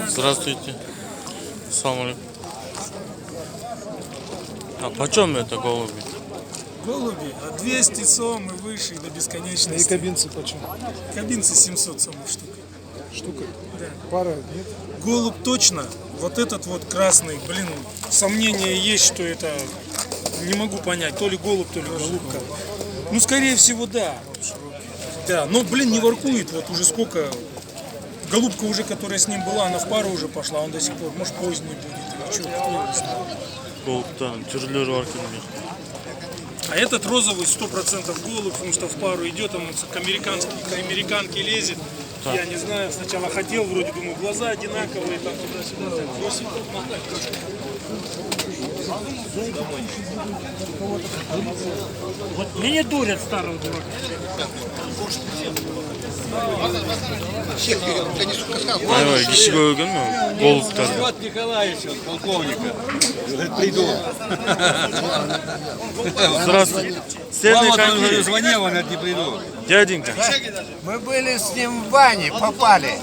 Здравствуйте. Салам алейкум. А почем это голуби? Голуби от 200 сом и выше до бесконечности. И кабинцы почем? Кабинцы 700 сомов штука. Штука? Да. Пара, нет? Голубь точно. Вот этот вот красный, блин, сомнения есть, что это, не могу понять, то ли голубь, то ли голубка. Ну, скорее всего, да. Да, но, блин, не воркует, вот уже сколько. Голубка уже, которая с ним была, она в пару уже пошла, он до сих пор, может, поздний будет, или что, кто его знает. Голубь-то тяжелее варки. А этот розовый 100% голубь, потому что в пару идет, он к американке лезет. Так. Я не знаю, сначала хотел, вроде думаю, глаза одинаковые, там туда-сюда, так бросил. Вот меня дурят старого дурака. Ай, кишиге өлгөнмү? Голубтарды. Вот Николаевич, полковника. Приду. Здравствуйте. Цены Мама какие? говорю, звони, он говорит, не приду. Дяденька. Мы были с ним в бане, попали.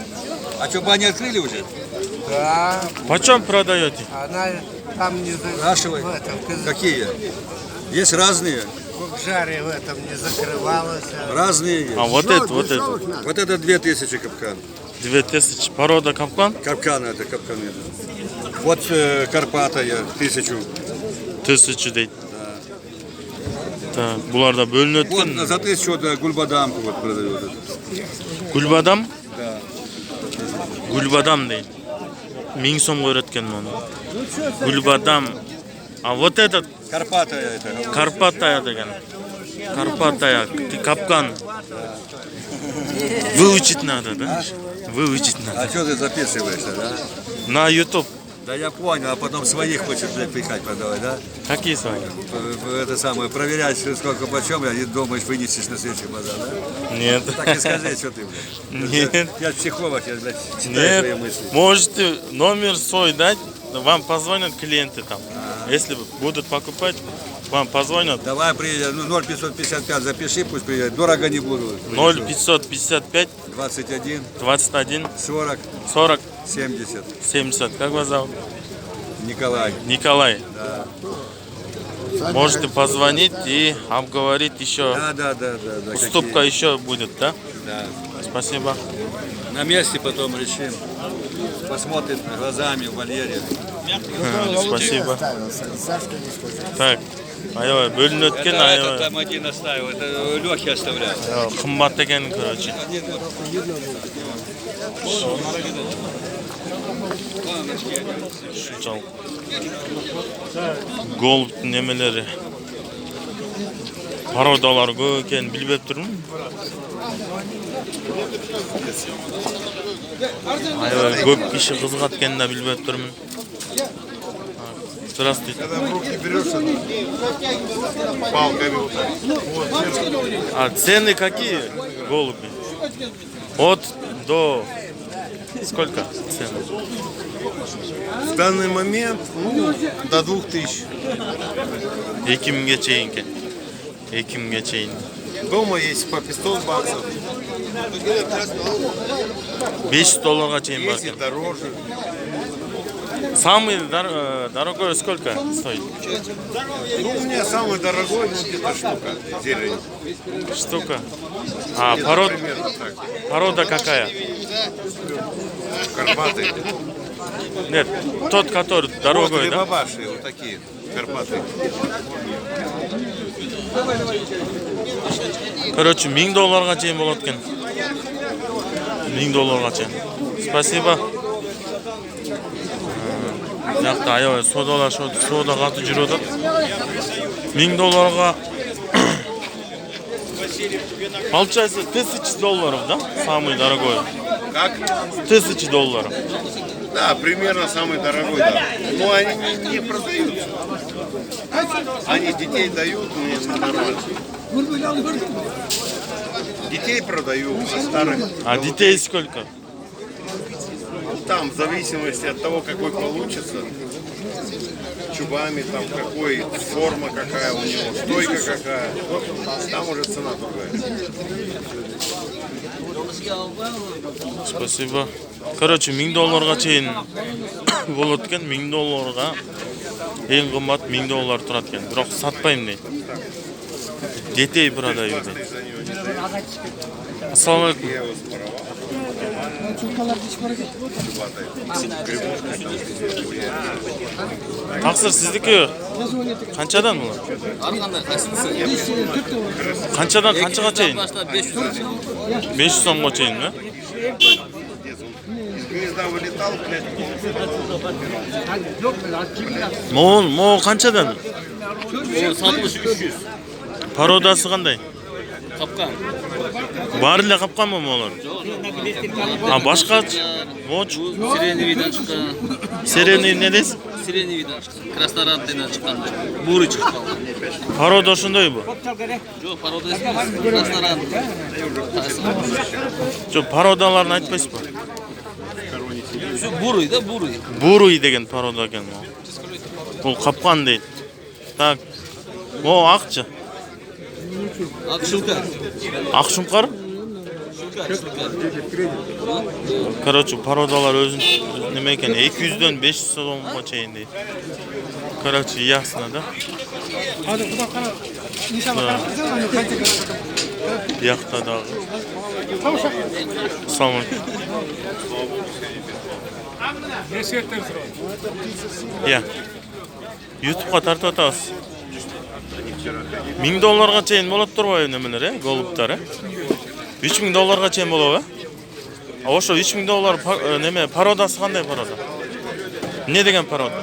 А что, бани открыли уже? Да, Почем продаете? она там не Спрашивай. в этом, Какие? Есть разные. в жаре в этом не закрывалась. Разные есть. А вот это. Вот это 2000 капкан. 2000. Порода капкан? Капкан это, капкан это. Вот Карпатая 1000. 1000 дейт. Так, буларда бөлүнөт Вот экен. за 1000 да, гульбадамку вот продают. Гүлбадам? Да. Гүлбадам дейт. 1000 сом көрөт экен муну. Гүлбадам. А вот этот Карпатая это. Карпатая деген. Карпатая, капкан. Выучить надо, да? Выучить надо. А что ты записываешься, да? На YouTube. Да я понял, а потом своих хочешь блядь, пихать продавать, да? Какие свои? Это самое, проверять, сколько почем, я думаешь, вынесешь на следующий базар, да? Нет. Так и скажи, что ты, блядь. Нет. Я психолог, я, блядь, читаю твои Нет. мысли. Можете номер свой дать, вам позвонят клиенты там. Если будут покупать, вам позвонят. Давай приедем, ну 0555 запиши, пусть приедет, дорого не буду. 0555 21 21 40 40 70. 70. Как вас зовут? Николай. Николай. Можете позвонить и обговорить еще. Да. Уступка какие? еще будет, да? Да. Спасибо. На месте потом решим. Посмотрим глазами в вольере. Спасибо. Так. Аябай бөлүнөт экен, аябай. Там один оставил, это Лехи оставлял. Кымбат экен, короче. Шучал. Голубтун немелери. Пародалар көп экенин билбеп турмун. Аябай көп киши кызыгат экенин да билбеп турмун. Здравствуйте. А цены какие, голуби? От до сколько цены? В данный момент до 2000. 2000'ге чейин экен. 2000'ге чейин. Дома есть по 500 баксов. 500 долларга чейин бар Есть и экен. дороже. Самый дорогой сколько стоит? Ну, у меня самый дорогой, ну, где-то штука зелень. Штука. А Где-то порода, примерно так. порода какая? Карпаты. Нет, тот, который дорогой, Вот, да? бабаши, вот такие. Карпаты. Короче, 1000 долларга чейин болот экен. 1000 долларга чейин. Спасибо. Жакта аябай соодалашып, соода катуу жүрүп атат. 1000 долларга получается 1000 долларов, да? Самый дорогой. Как? 1000 долларов. Да, примерно самый дорогой, да. Но они не продаются. Они детей дают, но нормально. Детей продаю, а старых... А детей сколько? Там, в зависимости от того, какой получится, чубами, там какой, форма какая у него, стойка какая, там уже цена другая. Спасибо. Короче, $1000 чейин болот экен. $1000 эң кымбат $1000 турат экен. Бирок сатпайм дейт. Детей продаю дейт. Ассаламу алейкум. Тақсыр сіздікі қаншадан бұл? Қаншадан қаншаға чейін? 500 сомға чейін, ме? Мол қаншадан? Satılış 300. Пародасы қандай? Kapkan. Бары эле капкан мы молор? А башка моч Сиреневиден çıkan. Сирений эмне дейсиз? Сиреневиден çıkan. Краснорадныйдан çıkan. Буры çıktı. Парода ошондойбу? Жоқ, парода Краснорадный. Жок, пародаларын айтпайсызбы? Бурый да, бурый. Буруй деген парода экен могу. Бул капкан дейт. Так. Могу акчы. Акшылка. Акшумкар? Короче, пародалар өзүн неме экен 200дөн 500 сомго чейин дейт. Короче, ясно, да? Бияқта дагы. Ассаламу алейкум. Я. YouTube'га тартып атабыз. $1000 чейин болот турбайбы немелер, голубтар, $3000 чейин болобу? А ошо $3000 неме пародасы кандай парода? Не деген парода?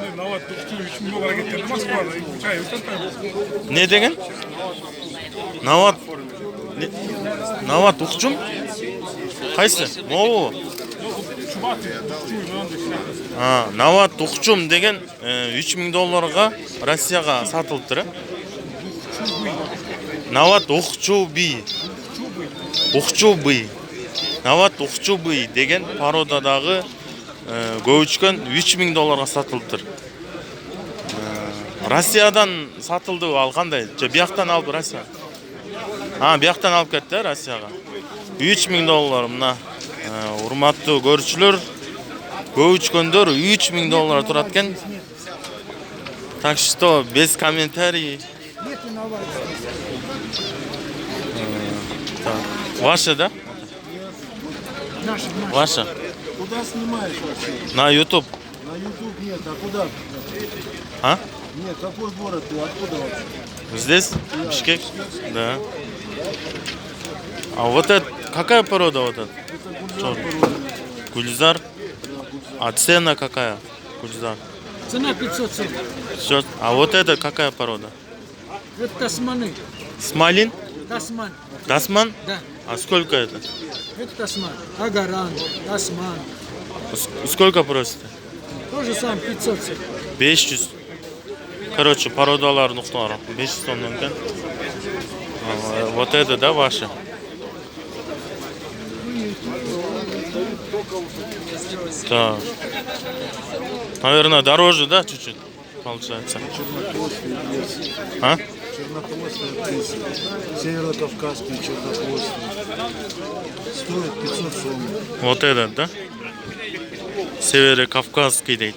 Не деген? Нават укчум? Кайсы? Могу? Нават укчум деген $3000 Россияга сатылыптыр. Нават укчуби. Укчуби. Нават укчуби деген пародадагы көчкөн $3000 сатылыптыр. Россиядан сатылды ал кандай? Же бияктан алып Россия? Бияктан алып кетти Россияга. $3000 мына урматтуу көрүүчүлөр, көчкөндөр $3000 турат экен. Так что без комментариев. Ваша, да? Ваша. Куда снимаешь вообще? На YouTube. На YouTube нет, а куда? А? Нет, какой город ты? Откуда вообще? Здесь? Бишкек? Да. А вот это, какая порода вот это? Гульзар. А цена какая? Гульзар. Цена 500 сом. Всё. А вот это какая порода? Это тасманы. Смалин? Тасман. Тасман? Да. А сколько это? Это тасман. Агаран, тасман. Сколько просите? То же самое 500 сом. 500. Короче, пародалар нукталар. 500 сомдон экен. Вот это, да, ваши? Так. Наверное, дороже, да, чуть-чуть? Получается. А? Чернохвостые птицы. Северо-кавказские чернохвостые. Стоит 500 сом. Вот этот, да? Северо-кавказский дейт.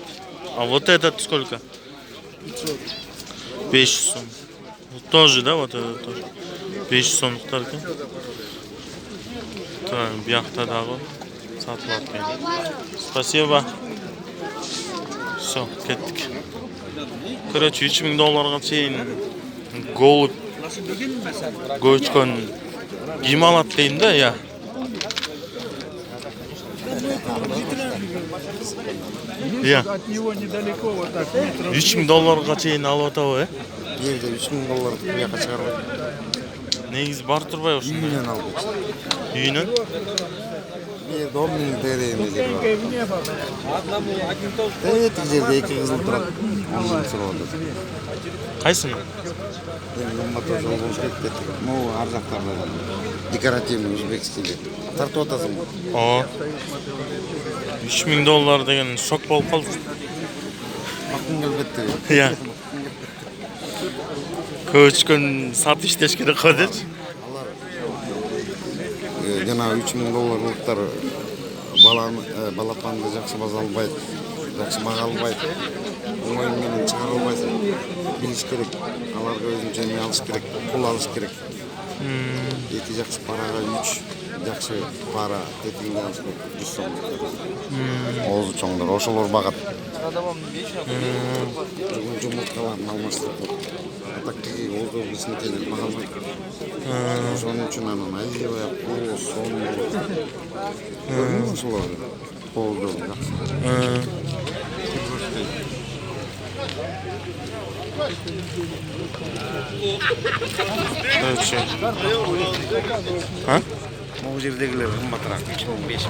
А вот этот сколько? 500. 500 сом. Вот тоже, да, вот этот тоже? 500 сом туктар экен. Так, бияқта дагы сатылат экен. Спасибо. Все, кеттик. Короче, $3000 чейин голубь көчкөн ким алат дейм да, я. Я. От него недалеко, вот так, метров. $3000 чейин алып атабы, Жерде $3000 бияка чыгарбайт. Негизи бар турбай ошондой. Үйүнөн алып. Үйүнөн? Домнин берейин деп. Тетик жерде 2 кызыл турат. Анын сурап атат. Кайсыны? Мотор жол болуш керек деп. Могу ар жактарда декоративный узбекский деп. Тартып атасың. О. $3000 деген шок болуп калдым. Акын келбетти. Я. Көчкөн сатып иштеш керек го депчи. жана $3000 балапанды жакшы база албайт, жакшы бага албайт, оңой менен чыгара албайсың. Билиш керек, аларга өзүнчө эме алыш керек, пул алыш керек. Эки жакшы парага 3 жакшы пара тетигинде алыш керек, 100 сом. Оозу чоңдор, ошолор багат. Жумурткаларын алмаштырып коет. Атактагы ооздордун синтелери бага албайт. Ошонун үчүн анан айылбай пул, сом болот. Көрдүңбү ошолорду? Ооздор жакшы. Короче. А? Могу жердегилер кымбатыраак, 3000-5000.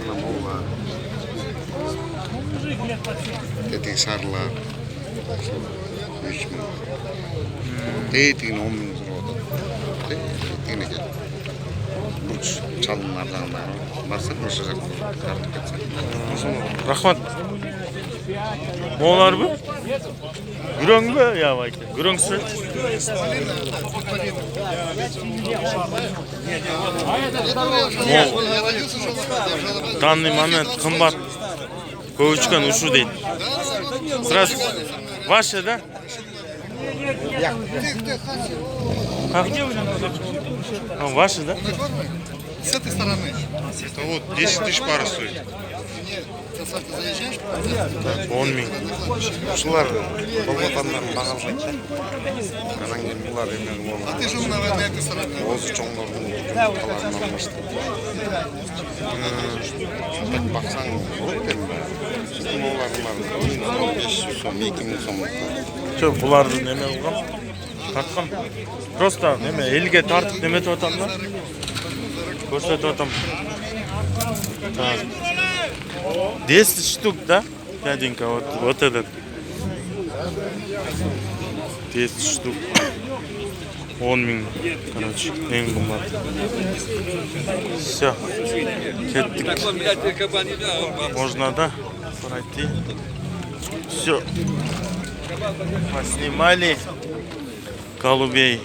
Могулар. Тетиги сарылар. 3000. Тетигин 10 000 сурап атат. Тетигине кет. Бурч чалынардан барсак ошо жакка тартып кетсек. Рахмат. Моңларбы? Гүрөңбү? Я байке. Гүрөңсү. Данный момент кымбат. Көчкөн ушу дейт. Сразу ваше, да? Как? Ваши, да? С этой стороны. Это вот 10 000 пара стоит. 10 000. Ушулар болботандарын бага албайт. Анан кийин булар эме болот. А ты же на этой стороне. Оозу чоңдордун жумурткаларын алмаштырып. Так баксаң болот эми. Биздин оолардын баары 1500 сом, 2000 сом. Чö буларды неме кылгам? Тарткам. Просто неме элге тартып неметип атам да. Көрсөтүп атам. Так. 10 штук, да? Дяденька, вот этот. 10 штук. 10 000. Короче, эң кымбат. Все. Кеттик. Можно, да? Пройти. Все. Поснимали голубей.